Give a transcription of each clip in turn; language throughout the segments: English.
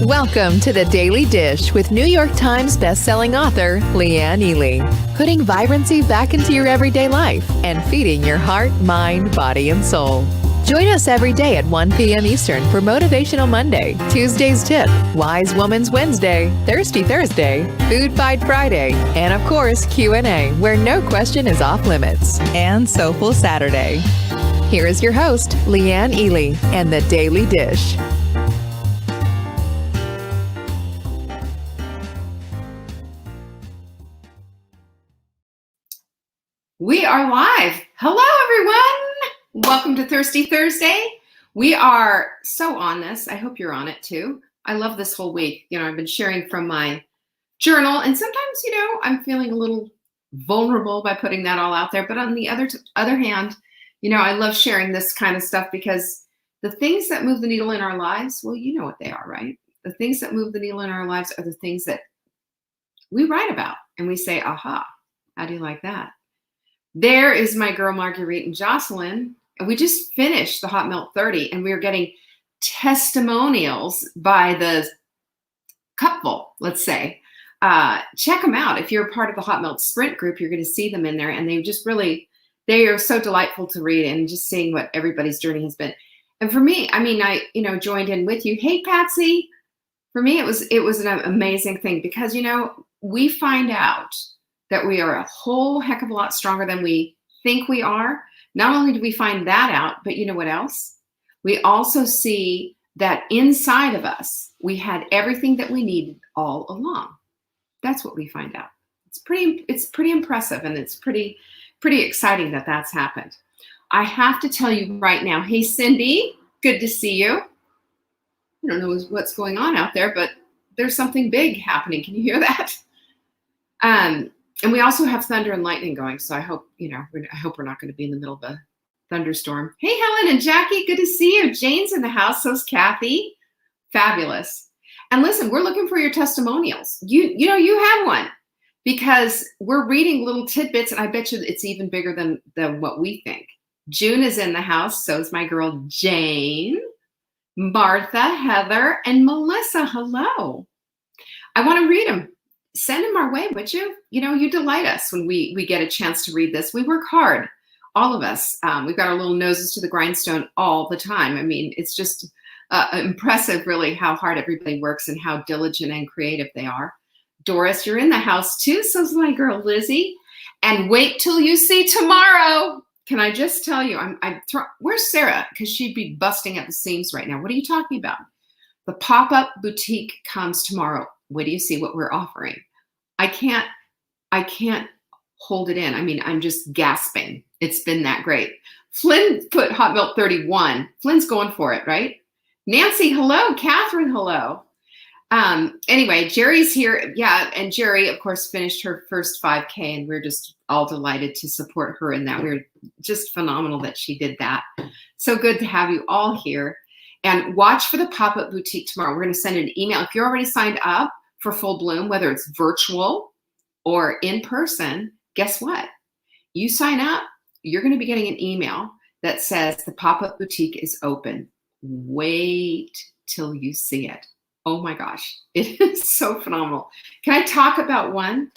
Welcome to the Daily Dish with New York Times bestselling author Leanne Ely. Putting vibrancy back into your everyday life and feeding your heart, mind, body, and soul. Join us every day at 1 p.m. Eastern for Motivational Monday, Tuesday's Tip, Wise Woman's Wednesday, Thirsty Thursday, Food Fight Friday, and of course Q&A, where no question is off limits, and Soulful Saturday. Here is your host, Leanne Ely, and the Daily Dish. We are live. Hello, everyone. Welcome to Thirsty Thursday. We are so on this. I hope you're on it too. I love this whole week. I've been sharing from my journal, and sometimes, I'm feeling a little vulnerable by putting that all out there. But on the other hand, I love sharing this kind of stuff because the things that move the needle in our lives, well, you know what they are, right? The things that move the needle in our lives are the things that we write about and we say, aha, how do you like that? There is my girl, Marguerite and Jocelyn. And we just finished the Hot Melt 30, and we are getting testimonials by the couple, let's say. Check them out. If you're a part of the Hot Melt Sprint group, you're going to see them in there. And they are so delightful to read and just seeing what everybody's journey has been. And for me, I joined in with you. Hey, Patsy. For me, it was an amazing thing because, we find out that we are a whole heck of a lot stronger than we think we are. Not only do we find that out, but you know what else? We also see that inside of us, we had everything that we needed all along. That's what we find out. It's pretty impressive, and it's pretty exciting that that's happened. I have to tell you right now, hey, Cindy, good to see you. I don't know what's going on out there, but there's something big happening. Can you hear that? And we also have thunder and lightning going, so I hope we're not going to be in the middle of a thunderstorm. Hey, Helen and Jackie, good to see you. Jane's in the house, so's Kathy. Fabulous. And listen, we're looking for your testimonials. You have one because we're reading little tidbits, and I bet you it's even bigger than what we think. June is in the house, so's my girl Jane, Martha, Heather, and Melissa. Hello. I want to read them. Send them our way, would you? You delight us when we get a chance to read this. We work hard, all of us. We've got our little noses to the grindstone all the time. It's just impressive, really, how hard everybody works and how diligent and creative they are. Doris, you're in the house too. So's my girl Lizzie. And wait till you see tomorrow. Can I just tell you? Where's Sarah? Because she'd be busting at the seams right now. What are you talking about? The pop-up boutique comes tomorrow. Wait do you see what we're offering? I can't hold it in. I'm just gasping. It's been that great. Flynn put Hot Melt 31. Flynn's going for it, right? Nancy, hello. Catherine, hello. Anyway, Jerry's here. Yeah, and Jerry, of course, finished her first 5K, and we're just all delighted to support her in that. We're just phenomenal that she did that. So good to have you all here. And watch for the pop-up boutique tomorrow. We're going to send an email. If you're already signed up for Full Bloom, whether it's virtual or in person, guess what? You sign up, you're going to be getting an email that says the pop-up boutique is open. Wait till you see it. Oh my gosh, it is so phenomenal. Can I talk about one?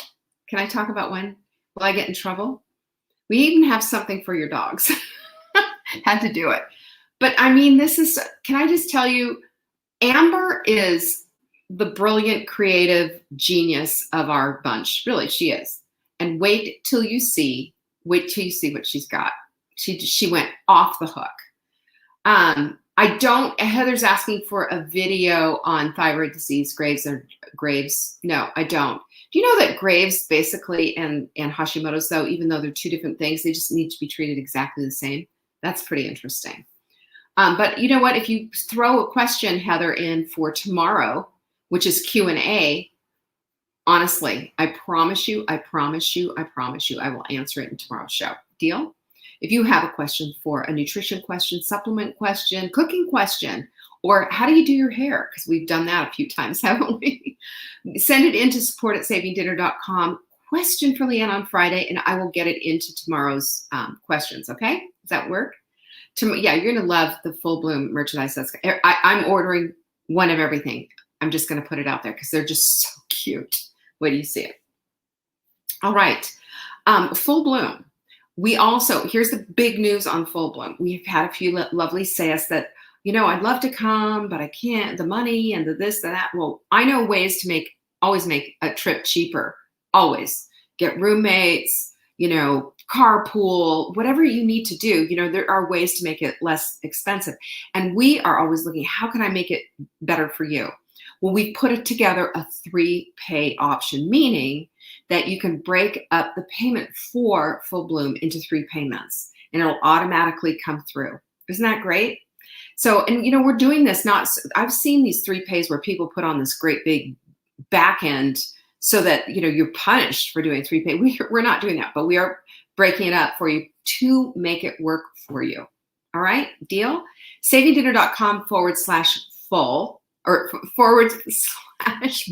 Will I get in trouble? We even have something for your dogs. Had to do it. But can I just tell you, Amber is the brilliant, creative genius of our bunch. Really, she is. And wait till you see what she's got. She went off the hook. Heather's asking for a video on thyroid disease, Graves. No, I don't. Do you know that Graves basically and Hashimoto's, though, even though they're two different things, they just need to be treated exactly the same? That's pretty interesting. But you know what? If you throw a question, Heather, in for tomorrow, which is Q&A, honestly, I promise you, I will answer it in tomorrow's show. Deal? If you have a question for a nutrition question, supplement question, cooking question, or how do you do your hair? Because we've done that a few times, haven't we? Send it in to support@savinggdinner.com. Question for Leanne on Friday, and I will get it into tomorrow's questions, okay? Does that work? Yeah, you're going to love the Full Bloom merchandise. I'm ordering one of everything. I'm just going to put it out there because they're just so cute. Wait till you see it. All right. Full Bloom. We also, here's the big news on Full Bloom. We've had a few lovely say us that, I'd love to come, but I can't, the money and the this and that. Well, I know ways to always make a trip cheaper. Always. Get roommates, carpool, whatever you need to do. There are ways to make it less expensive. And we are always looking, how can I make it better for you? Well, we put it together a 3-pay option, meaning that you can break up the payment for Full Bloom into 3 payments and it'll automatically come through. Isn't that great? So, and we're doing this I've seen these 3 pays where people put on this great big back end so that, you're punished for doing 3 pay. We're not doing that, but we are breaking it up for you to make it work for you. All right, deal? SavingDinner.com/full or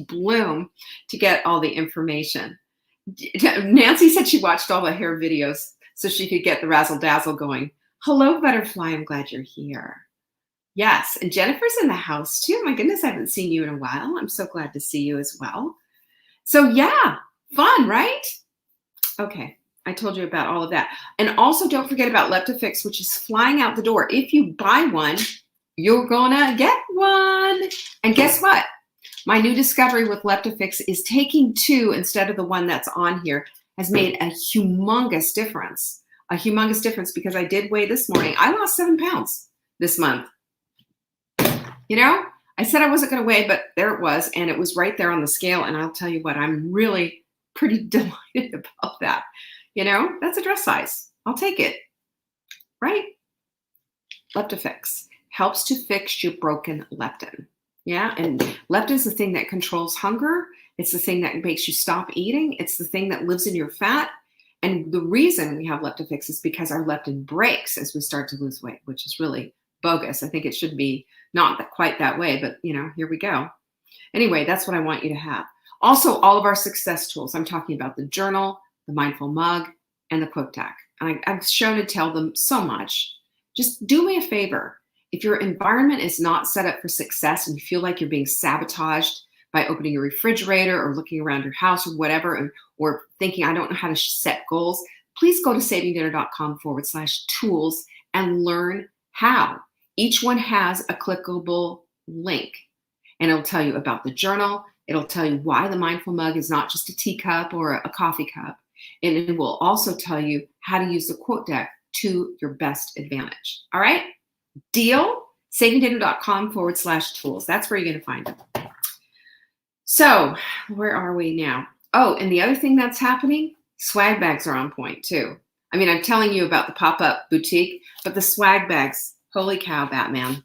/bloom to get all the information. Nancy said she watched all the hair videos so she could get the razzle dazzle going. Hello, Butterfly. I'm glad you're here. Yes, and Jennifer's in the house too. My goodness, I haven't seen you in a while. I'm so glad to see you as well. So yeah, fun, right? Okay, I told you about all of that. And also don't forget about Leptafix, which is flying out the door. If you buy one, you're gonna get one. And guess what? My new discovery with Leptafix is taking 2 instead of the one that's on here has made a humongous difference. A humongous difference because I did weigh this morning. I lost 7 pounds this month. I said I wasn't going to weigh, but there it was. And it was right there on the scale. And I'll tell you what, I'm really pretty delighted about that. That's a dress size. I'll take it. Right? Leptafix helps to fix your broken leptin. Yeah. And leptin is the thing that controls hunger. It's the thing that makes you stop eating. It's the thing that lives in your fat. And the reason we have Leptafix is because our leptin breaks as we start to lose weight, which is really bogus. I think it should be not quite that way, but here we go. Anyway, that's what I want you to have. Also, all of our success tools. I'm talking about the journal, the mindful mug, and the quote deck. And I've shown and tell them so much. Just do me a favor. If your environment is not set up for success and you feel like you're being sabotaged by opening your refrigerator or looking around your house or whatever, or thinking, I don't know how to set goals, please go to savingdinner.com/tools and learn how. Each one has a clickable link, and it'll tell you about the journal. It'll tell you why the mindful mug is not just a teacup or a coffee cup. And it will also tell you how to use the quote deck to your best advantage. All right? Deal? savingdinner.com/tools. That's where you're going to find them. So where are we now? Oh, and the other thing that's happening, swag bags are on point too. I mean, I'm telling you about the pop-up boutique, but the swag bags, holy cow, Batman.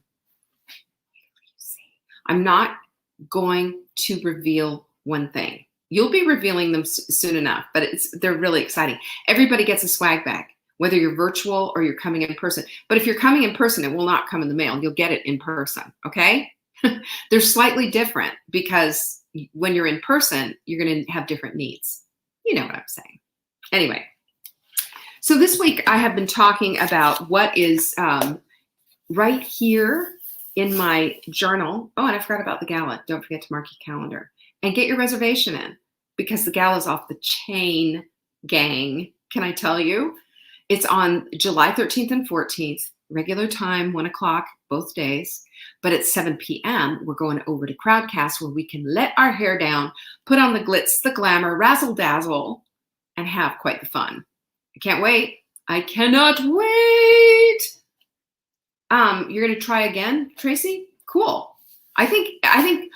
I'm not going to reveal one thing. You'll be revealing them soon enough, but they're really exciting. Everybody gets a swag bag, whether you're virtual or you're coming in person. But if you're coming in person, it will not come in the mail. You'll get it in person, okay? They're slightly different because when you're in person, you're going to have different needs. You know what I'm saying. Anyway, so this week I have been talking about what is right here in my journal. Oh, and I forgot about the gala. Don't forget to mark your calendar and get your reservation in because the gala's off the chain, gang. Can I tell you? It's on July 13th and 14th, regular time, 1 o'clock, both days. But at 7 p.m., we're going over to Crowdcast where we can let our hair down, put on the glitz, the glamour, razzle dazzle, and have quite the fun. I can't wait. I cannot wait. You're going to try again, Tracy? Cool. I think the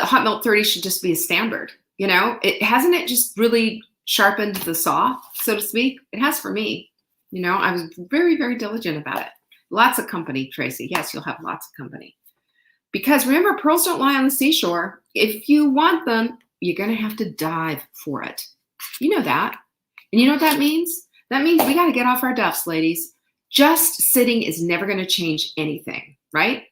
Hot Melt 30 should just be a standard. Hasn't it just really sharpened the saw, so to speak? It has for me. I was very, very diligent about it. Lots of company, Tracy. Yes, you'll have lots of company. Because remember, pearls don't lie on the seashore. If you want them, you're going to have to dive for it. You know that. And you know what that means? That means we got to get off our duffs, ladies. Just sitting is never going to change anything, right?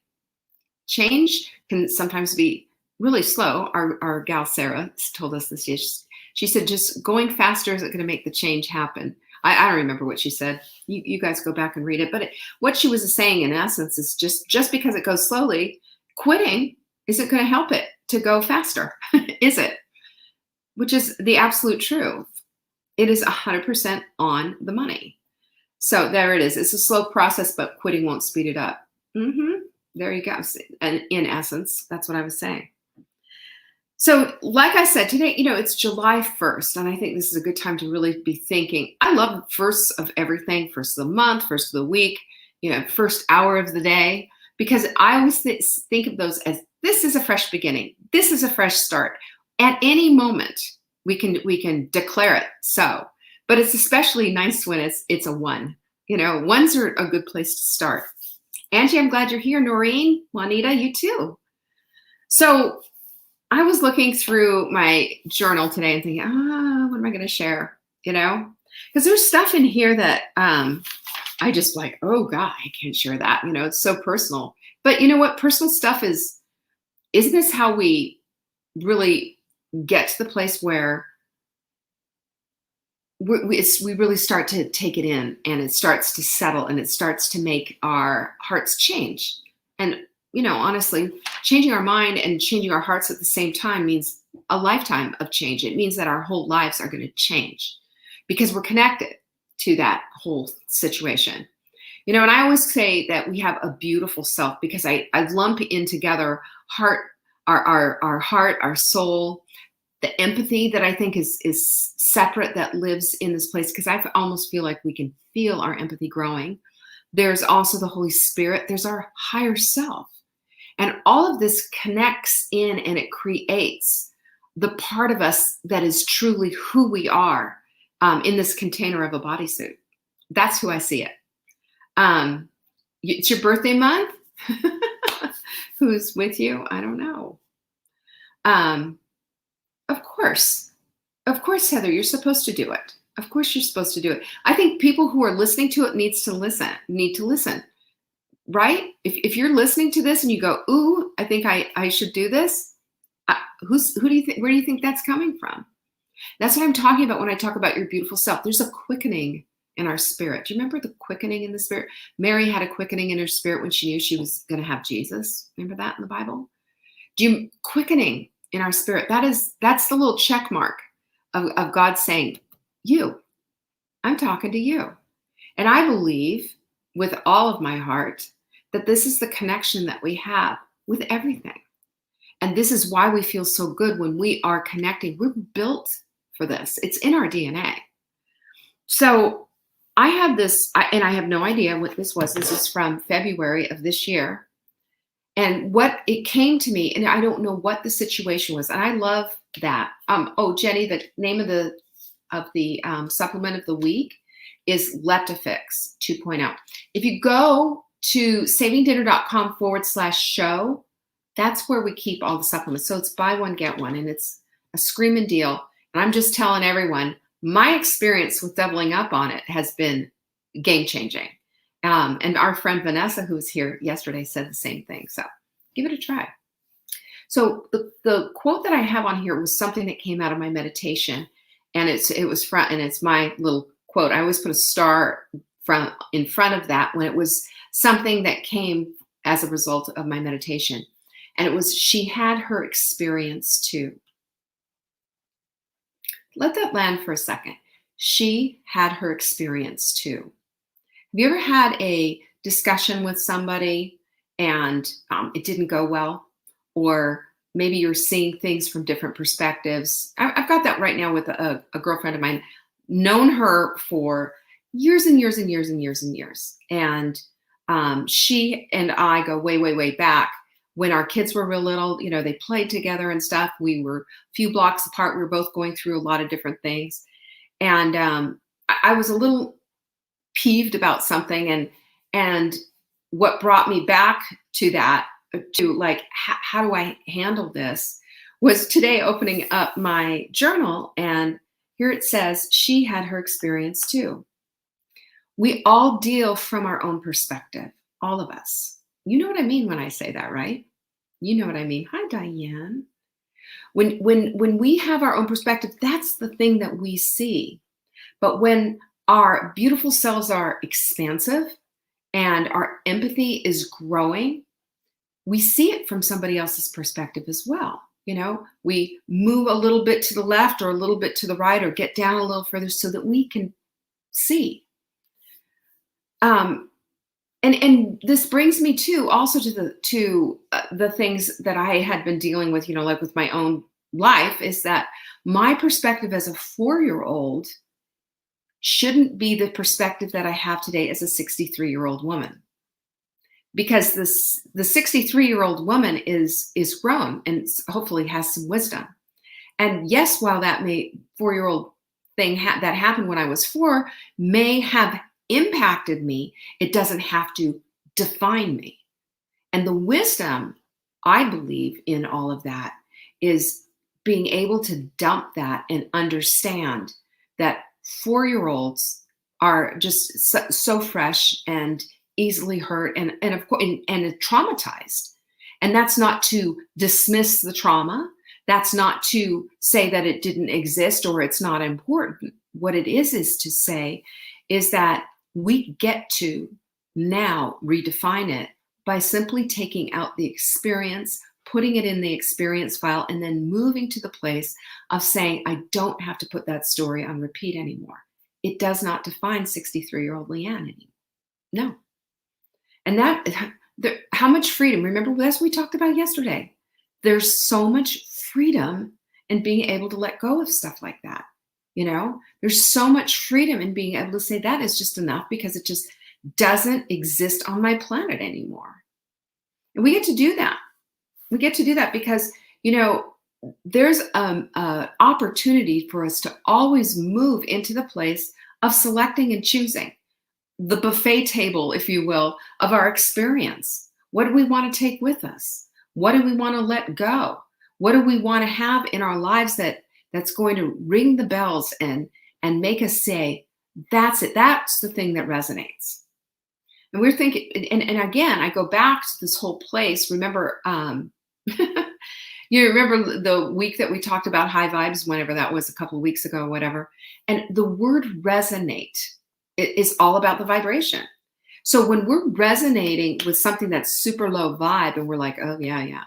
Change can sometimes be really slow. Our gal Sarah told us this. She said, just going faster isn't going to make the change happen. I don't remember what she said. You guys go back and read it. But what she was saying in essence is just because it goes slowly, quitting isn't going to help it to go faster, is it? Which is the absolute truth. It is 100% on the money. So there it is. It's a slow process, but quitting won't speed it up. There you go. And in essence, that's what I was saying. So like I said, today, it's July 1st, and I think this is a good time to really be thinking. I love first of everything, first of the month, first of the week, first hour of the day, because I always think of those as this is a fresh beginning. This is a fresh start. At any moment, we can declare it so. But it's especially nice when it's a one. Ones are a good place to start. Angie, I'm glad you're here. Noreen, Juanita, you too. So I was looking through my journal today and thinking, what am I going to share? Because there's stuff in here that I just like, oh God, I can't share that. It's so personal. But you know what? Personal stuff isn't this how we really get to the place where we really start to take it in, and it starts to settle, and it starts to make our hearts change. And honestly, changing our mind and changing our hearts at the same time means a lifetime of change. It means that our whole lives are going to change because we're connected to that whole situation. And I always say that we have a beautiful self because I lump in together heart, our heart, our soul, the empathy that I think is separate, that lives in this place, because I almost feel like we can feel our empathy growing. There's also the Holy Spirit. There's our higher self. And all of this connects in, and it creates the part of us that is truly who we are in this container of a bodysuit. That's who I see it. It's your birthday month. Who's with you? I don't know. Of course, Heather, you're supposed to do it. Of course you're supposed to do it. I think people who are listening to it need to listen, right? If you're listening to this and you go, ooh, I think I should do this. Who do you think, where do you think that's coming from? That's what I'm talking about when I talk about your beautiful self. There's a quickening in our spirit. Do you remember the quickening in the spirit? Mary had a quickening in her spirit when she knew she was going to have Jesus. Remember that in the Bible? Quickening in our spirit. That's the little check mark of God saying, I'm talking to you. And I believe with all of my heart that this is the connection that we have with everything. And this is why we feel so good when we are connecting. We're built for this. It's in our DNA. So I have this, and I have no idea what this was. This is from February of this year. And what it came to me, and I don't know what the situation was, and I love that. Jenny, the name of the supplement of the week is Leptafix 2.0. If you go to savingdinner.com/show, that's where we keep all the supplements. So it's buy one, get one, and it's a screaming deal. And I'm just telling everyone, my experience with doubling up on it has been game changing. And our friend Vanessa, who was here yesterday, said the same thing. So give it a try. So the quote that I have on here was something that came out of my meditation, and it's my little quote. I always put a star in front of that when it was something that came as a result of my meditation. And it was, she had her experience too. Let that land for a second. She had her experience too. Have you ever had a discussion with somebody and it didn't go well? Or maybe you're seeing things from different perspectives. I've got that right now with a girlfriend of mine, known her for years and years and years and years and years. And she and I go way, way, way back. When our kids were real little, they played together and stuff. We were a few blocks apart. We were both going through a lot of different things. And I was a little peeved about something. And what brought me back to that, to like, how do I handle this, was today opening up my journal. And here it says, she had her experience too. We all deal from our own perspective, all of us. You know what I mean when I say that, right? You know what I mean. Hi, Diane. When we have our own perspective, that's the thing that we see. But when our beautiful selves are expansive and our empathy is growing, we see it from somebody else's perspective as well. We move a little bit to the left or a little bit to the right or get down a little further so that we can see. And this brings me also to the things that I had been dealing with, like with my own life, is that my perspective as a 4-year-old shouldn't be the perspective that I have today as a 63-year-old woman. Because the 63-year-old woman is grown and hopefully has some wisdom. And yes, while that 4-year-old thing that happened when I was 4 may have impacted me, it doesn't have to define me. And the wisdom, I believe, in all of that is being able to dump that and understand that 4-year-olds are just so fresh and easily hurt and of course and traumatized. And that's not to dismiss the trauma. That's not to say that it didn't exist or it's not important. What it is to say is that we get to now redefine it by simply taking out the experience, putting it in the experience file, and then moving to the place of saying, I don't have to put that story on repeat anymore. It does not define 63-year-old Leanne anymore. No. And how much freedom, remember that's what we talked about yesterday. There's so much freedom in being able to let go of stuff like that. There's so much freedom in being able to say that is just enough because it just doesn't exist on my planet anymore. And we get to do that. We get to do that because, there's an opportunity for us to always move into the place of selecting and choosing. The buffet table, if you will, of our experience. What do we want to take with us? What do we want to let go? What do we want to have in our lives that's going to ring the bells and make us say, that's it. That's the thing that resonates. And we're thinking, and again, I go back to this whole place. Remember, you remember the week that we talked about high vibes, whenever that was, a couple of weeks ago, whatever. And the word resonate is all about the vibration. So when we're resonating with something that's super low vibe and we're like, oh yeah,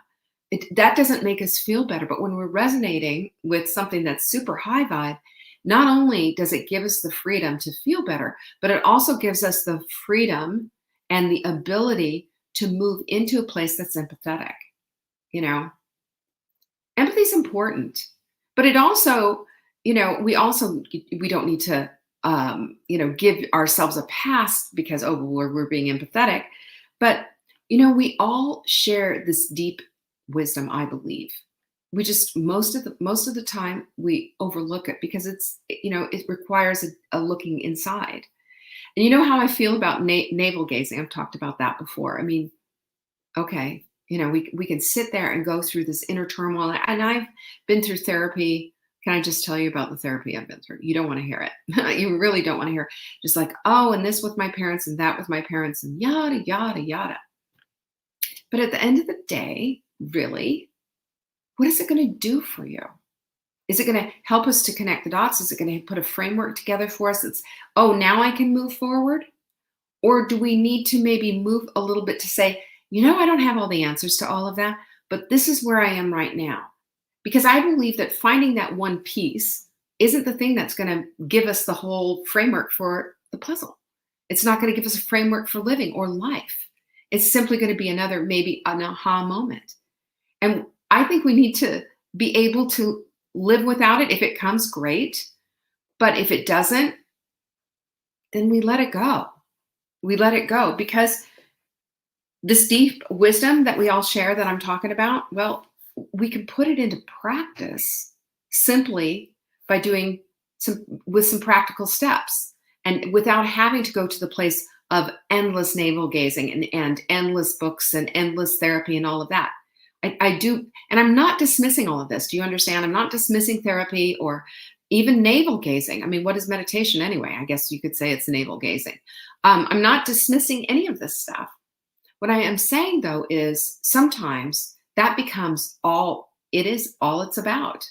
that doesn't make us feel better. But when we're resonating with something that's super high vibe, not only does it give us the freedom to feel better, but it also gives us the freedom and the ability to move into a place that's empathetic. Empathy is important, but it also, we don't need to give ourselves a pass because, we're being empathetic. But, we all share this deep wisdom, I believe. We just, most of the time we overlook it because it's, it requires a looking inside. And you know how I feel about navel gazing. I've talked about that before. I mean, okay, we can sit there and go through this inner turmoil. And I've been through therapy. Can I just tell you about the therapy I've been through? You don't want to hear it. You really don't want to hear. Just like, and this with my parents and that with my parents and yada, yada, yada. But at the end of the day, really, what is it going to do for you? Is it going to help us to connect the dots? Is it going to put a framework together for us that's, now I can move forward? Or do we need to maybe move a little bit to say, I don't have all the answers to all of that, but this is where I am right now. Because I believe that finding that one piece isn't the thing that's going to give us the whole framework for the puzzle. It's not going to give us a framework for living or life. It's simply going to be another, maybe an aha moment. And I think we need to be able to live without it. If it comes, great. But if it doesn't, then we let it go. We let it go because this deep wisdom that we all share that I'm talking about, well, we can put it into practice simply by doing some practical steps and without having to go to the place of endless navel gazing and endless books and endless therapy and all of that. I do, and I'm not dismissing all of this. Do you understand? I'm not dismissing therapy or even navel gazing. I mean, what is meditation anyway? I guess you could say it's navel gazing. I'm not dismissing any of this stuff. What I am saying though is sometimes that becomes all it's about.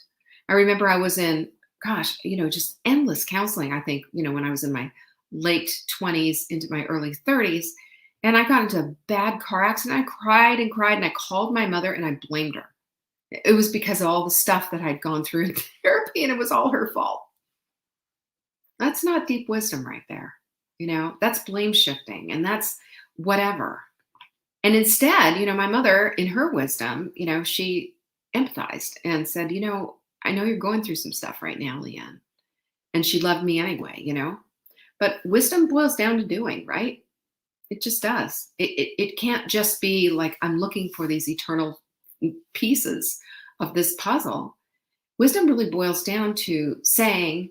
I remember I was in, just endless counseling. I think, when I was in my late 20s into my early 30s, And I got into a bad car accident. I cried and cried, and I called my mother and I blamed her. It was because of all the stuff that I'd gone through in therapy, and it was all her fault. That's not deep wisdom right there. That's blame shifting, and that's whatever. And instead, my mother, in her wisdom, she empathized and said, I know you're going through some stuff right now, Leanne. And she loved me anyway. But wisdom boils down to doing, right? It just does. It can't just be like, I'm looking for these eternal pieces of this puzzle. Wisdom really boils down to saying,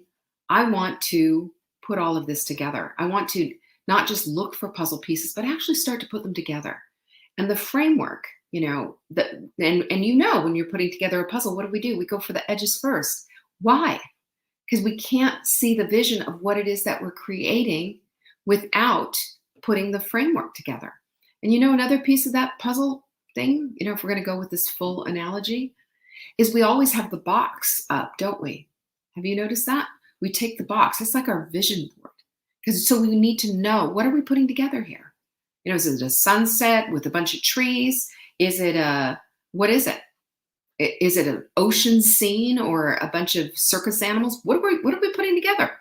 I want to put all of this together. I want to not just look for puzzle pieces, but actually start to put them together. And the framework, and when you're putting together a puzzle, what do? We go for the edges first. Why? Because we can't see the vision of what it is that we're creating without putting the framework together. And another piece of that puzzle thing, if we're going to go with this full analogy, is we always have the box up, don't we? Have you noticed that? We take the box. It's like our vision board. So we need to know, what are we putting together here? Is it a sunset with a bunch of trees? Is it what is it? Is it an ocean scene or a bunch of circus animals? What are we putting together?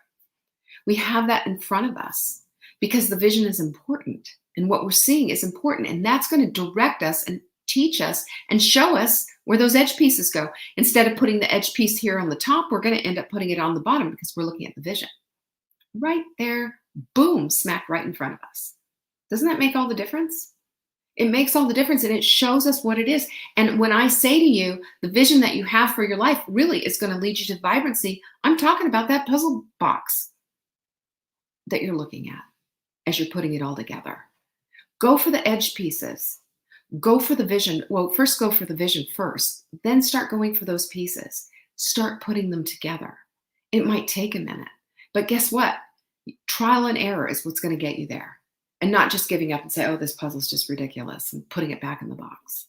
We have that in front of us because the vision is important and what we're seeing is important. And that's going to direct us and teach us and show us where those edge pieces go. Instead of putting the edge piece here on the top, we're going to end up putting it on the bottom because we're looking at the vision. Right there, boom, smack right in front of us. Doesn't that make all the difference? It makes all the difference, and it shows us what it is. And when I say to you, the vision that you have for your life really is going to lead you to vibrancy, I'm talking about that puzzle box that you're looking at as you're putting it all together. Go for the edge pieces. Go for the vision. Well, first go for the vision first, then start going for those pieces. Start putting them together. It might take a minute, but guess what? Trial and error is what's going to get you there. And not just giving up and say, oh, this puzzle's just ridiculous, and putting it back in the box.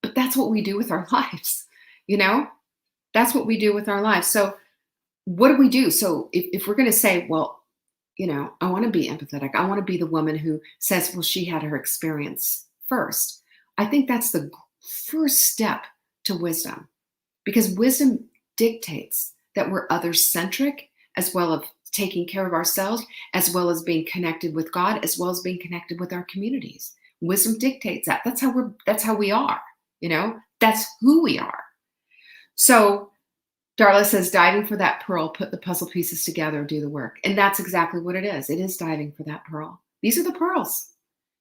But that's what we do with our lives, That's what we do with our lives. So what do we do? So if we're going to say, well, I want to be empathetic. I want to be the woman who says, well, she had her experience first. I think that's the first step to wisdom, because wisdom dictates that we're other-centric, as well as taking care of ourselves, as well as being connected with God, as well as being connected with our communities. Wisdom dictates that. That's how we are, that's who we are. So Darla says, diving for that pearl, put the puzzle pieces together, do the work. And that's exactly what it is. It is diving for that pearl. These are the pearls.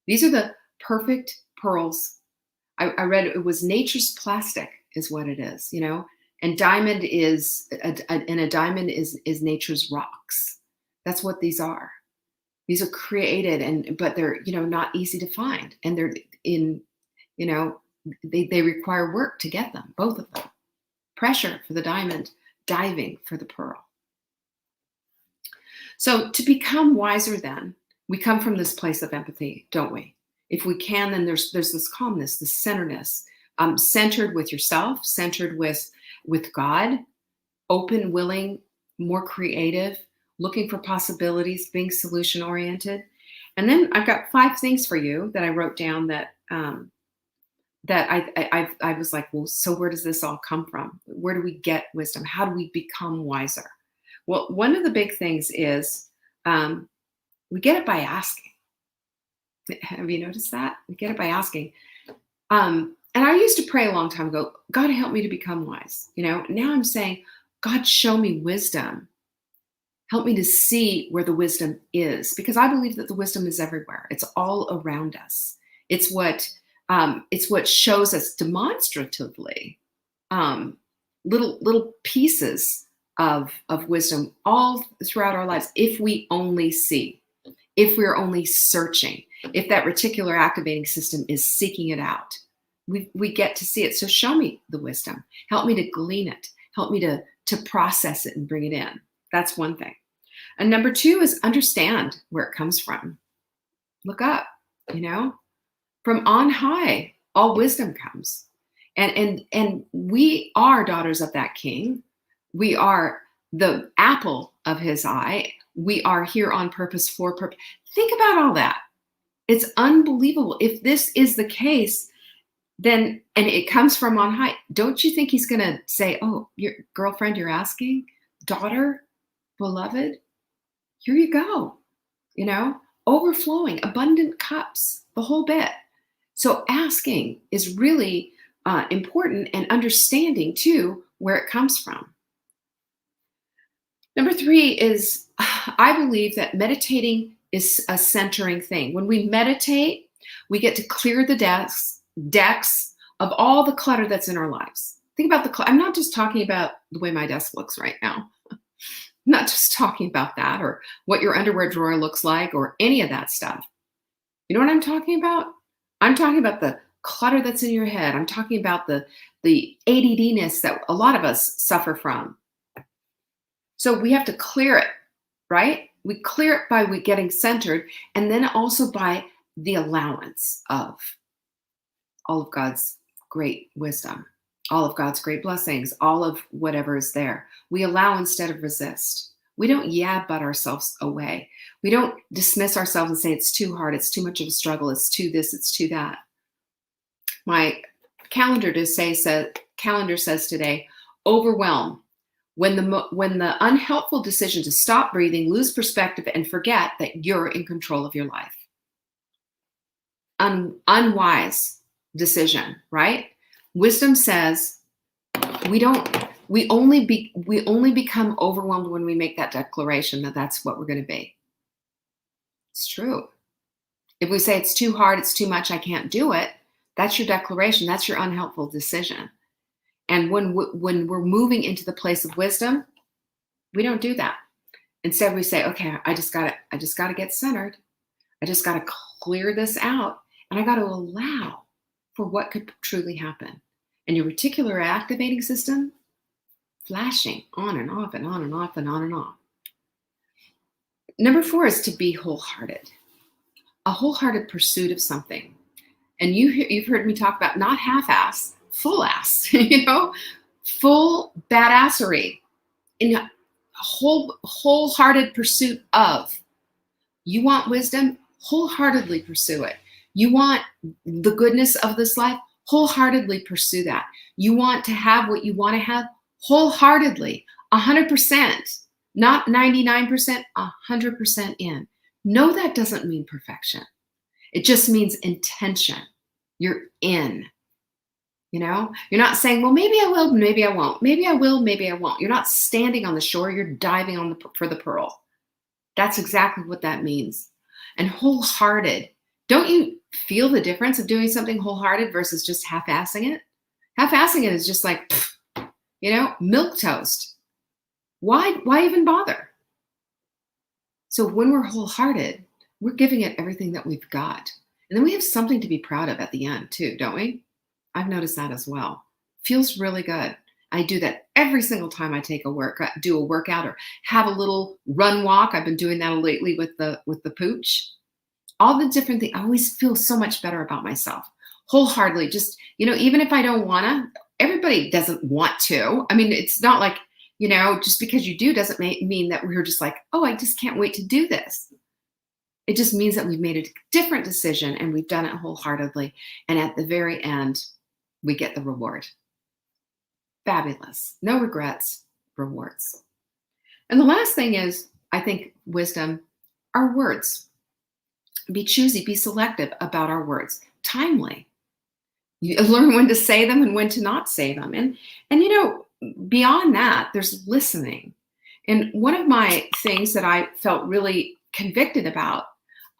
These are the perfect pearls. I read it was nature's plastic is what it is, And diamond is a diamond is nature's rocks. That's what these are. These are created, but they're not easy to find, and they're in they require work to get them. Both of them. Pressure for the diamond, diving for the pearl. So to become wiser, then we come from this place of empathy, don't we? If we can, then there's this calmness, this centeredness, centered with yourself, centered with God, open, willing, more creative, looking for possibilities, being solution oriented. And then I've got 5 things for you that I wrote down that I was like, well, so where does this all come from? Where do we get wisdom? How do we become wiser? Well, one of the big things is we get it by asking. Have you noticed that? We get it by asking. And I used to pray a long time ago, God, help me to become wise. Now I'm saying, God, show me wisdom. Help me to see where the wisdom is, because I believe that the wisdom is everywhere. It's all around us. It's what shows us demonstratively little pieces of wisdom all throughout our lives. If we only see, if we're only searching, if that reticular activating system is seeking it out, we get to see it. So show me the wisdom. Help me to glean it. Help me to process it and bring it in. That's one thing. And number 2 is understand where it comes from. Look up, from on high, all wisdom comes. And we are daughters of that King. We are the apple of his eye. We are here on purpose for purpose. Think about all that. It's unbelievable. If this is the case, then, and it comes from on high, don't you think he's going to say, oh, your girlfriend, you're asking, daughter, beloved, here you go, overflowing, abundant cups, the whole bit. So asking is really important, and understanding too where it comes from. Number 3 is, I believe that meditating is a centering thing. When we meditate, we get to clear the decks of all the clutter that's in our lives. Think about the clutter. I'm not just talking about the way my desk looks right now. I'm not just talking about that, or what your underwear drawer looks like, or any of that stuff. You know what I'm talking about? I'm talking about the clutter that's in your head. I'm talking about the ADDness that a lot of us suffer from. So we have to clear it, right? We clear it by getting centered, and then also by the allowance of all of God's great wisdom, all of God's great blessings, all of whatever is there. We allow instead of resist. We don't but ourselves away. We don't dismiss ourselves and say it's too hard, it's too much of a struggle, it's too this, it's too that. My calendar says today, overwhelm. When the unhelpful decision to stop breathing, lose perspective, and forget that you're in control of your life. Unwise decision, right? Wisdom says we only become overwhelmed when we make that declaration that that's what we're going to be. It's true. If we say it's too hard, it's too much, I can't do it, that's your declaration. That's your unhelpful decision. And when we're moving into the place of wisdom, we don't do that. Instead, we say, okay, I just gotta get centered. I just gotta clear this out, and I gotta allow for what could truly happen. And your reticular activating system, flashing on and off and on and off and on and off. Number 4 is to be wholehearted. A wholehearted pursuit of something. And you've heard me talk about not half-ass, full ass, full badassery, in a wholehearted pursuit of. You want wisdom? Wholeheartedly pursue it. You want the goodness of this life? Wholeheartedly pursue that. You want to have what you want to have? Wholeheartedly, 100%, not 99%, 100% in. No, that doesn't mean perfection. It just means intention. You're in. You're not saying, well, maybe I will, maybe I won't. Maybe I will, maybe I won't. You're not standing on the shore. You're diving for the pearl. That's exactly what that means. And wholehearted. Don't you feel the difference of doing something wholehearted versus just half-assing it? Half-assing it is just like, milk toast. Why even bother? So when we're wholehearted, we're giving it everything that we've got. And then we have something to be proud of at the end too, don't we? I've noticed that as well. Feels really good. I do that every single time I do a workout or have a little run walk. I've been doing that lately with the pooch. All the different things. I always feel so much better about myself. Wholeheartedly, just, even if I don't want to, everybody doesn't want to. I mean, it's not like, just because you do doesn't mean that we're just like, oh, I just can't wait to do this. It just means that we've made a different decision and we've done it wholeheartedly. And at the very end, we get the reward. Fabulous. No regrets, rewards. And the last thing is, I think, wisdom, our words. Be choosy, be selective about our words. Timely. You learn when to say them and when to not say them. And beyond that, there's listening. And one of my things that I felt really convicted about,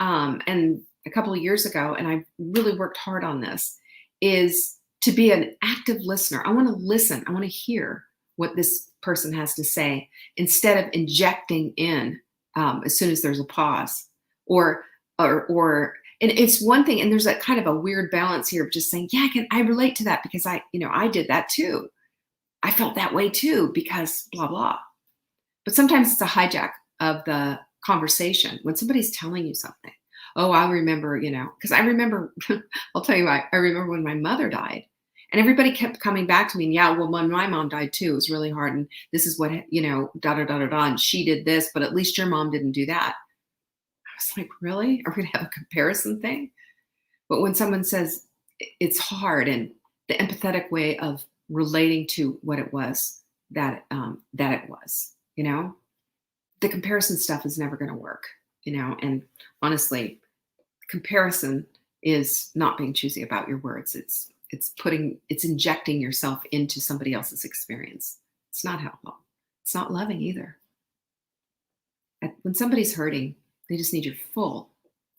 and a couple of years ago, and I really worked hard on this, is to be an active listener. I want to listen. I want to hear what this person has to say instead of injecting in as soon as there's a pause. Or and it's one thing, and there's that kind of a weird balance here of just saying, yeah, I relate to that because I did that too. I felt that way too because blah, blah. But sometimes it's a hijack of the conversation when somebody's telling you something. Oh, I remember, because I remember, I'll tell you why. I remember when my mother died and everybody kept coming back to me. And yeah, well, when my mom died too, it was really hard. And this is what, da, da, da, da, da. And she did this, but at least your mom didn't do that. was like, really? Are we going to have a comparison thing? But when someone says it's hard, and the empathetic way of relating to what it was that it was, the comparison stuff is never going to work, and honestly, comparison is not being choosy about your words. It's injecting yourself into somebody else's experience. It's not helpful. It's not loving either. When somebody's hurting, they just need your full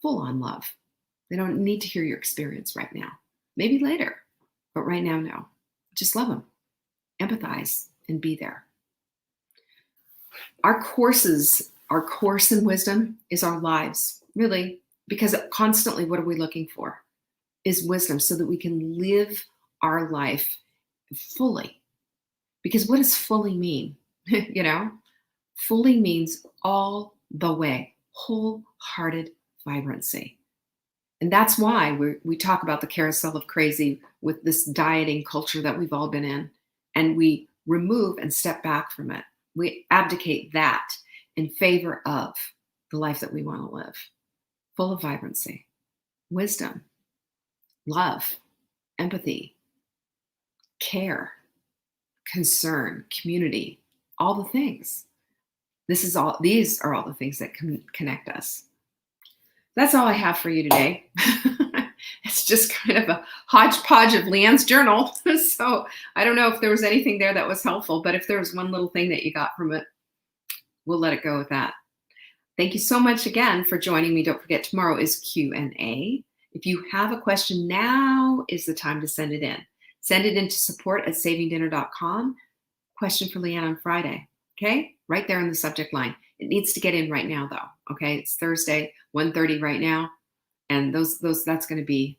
on love. They don't need to hear your experience right now. Maybe later, but right now, no. Just love them, empathize, and be there. Our course in wisdom is our lives, really, because constantly what are we looking for? Is wisdom, so that we can live our life fully. Because what does fully mean? Fully means all the way, wholehearted vibrancy. And that's why we talk about the carousel of crazy with this dieting culture that we've all been in. And we remove and step back from it. We abdicate that in favor of the life that we want to live. Full of vibrancy, wisdom, love, empathy, care, concern, community, all the things. These are all the things that can connect us. That's all I have for you today. It's just kind of a hodgepodge of Leanne's journal. So I don't know if there was anything there that was helpful, but if there was one little thing that you got from it, we'll let it go with that. Thank you so much again for joining me. Don't forget, tomorrow is Q&A. If you have a question, now is the time to send it in. Send it in to support@savingdinner.com. Question for Leanne on Friday. Okay? Right there in the subject line. It needs to get in right now, though. Okay? It's Thursday, 1:30 right now. And that's going to be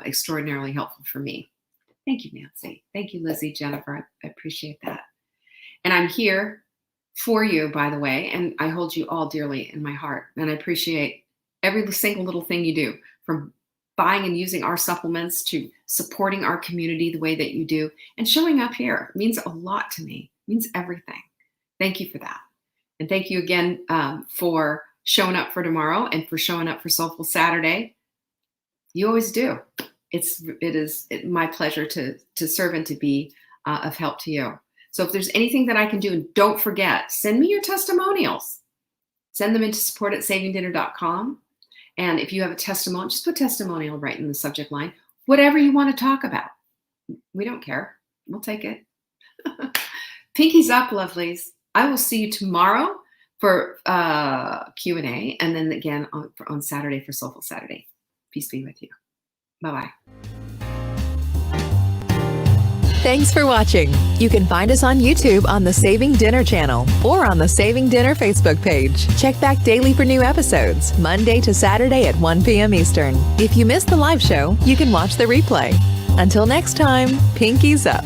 extraordinarily helpful for me. Thank you, Nancy. Thank you, Lizzie, Jennifer. I appreciate that. And I'm here for you, by the way, and I hold you all dearly in my heart. And I appreciate every single little thing you do, from buying and using our supplements to supporting our community the way that you do, and showing up here. It means a lot to me. It means everything. Thank you for that. And thank you again for showing up for tomorrow and for showing up for Soulful Saturday. You always do. It is my pleasure to serve and to be of help to you. So if there's anything that I can do, and don't forget, send me your testimonials. Send them into support@savingdinner.com. And if you have a testimonial, just put testimonial right in the subject line. Whatever you want to talk about. We don't care. We'll take it. Pinkies up, lovelies. I will see you tomorrow for Q&A, and then again on Saturday for Soulful Saturday. Peace be with you. Bye-bye. Thanks for watching. You can find us on YouTube on the Saving Dinner channel or on the Saving Dinner Facebook page. Check back daily for new episodes, Monday to Saturday at 1 p.m. Eastern. If you missed the live show, you can watch the replay. Until next time, pinkies up.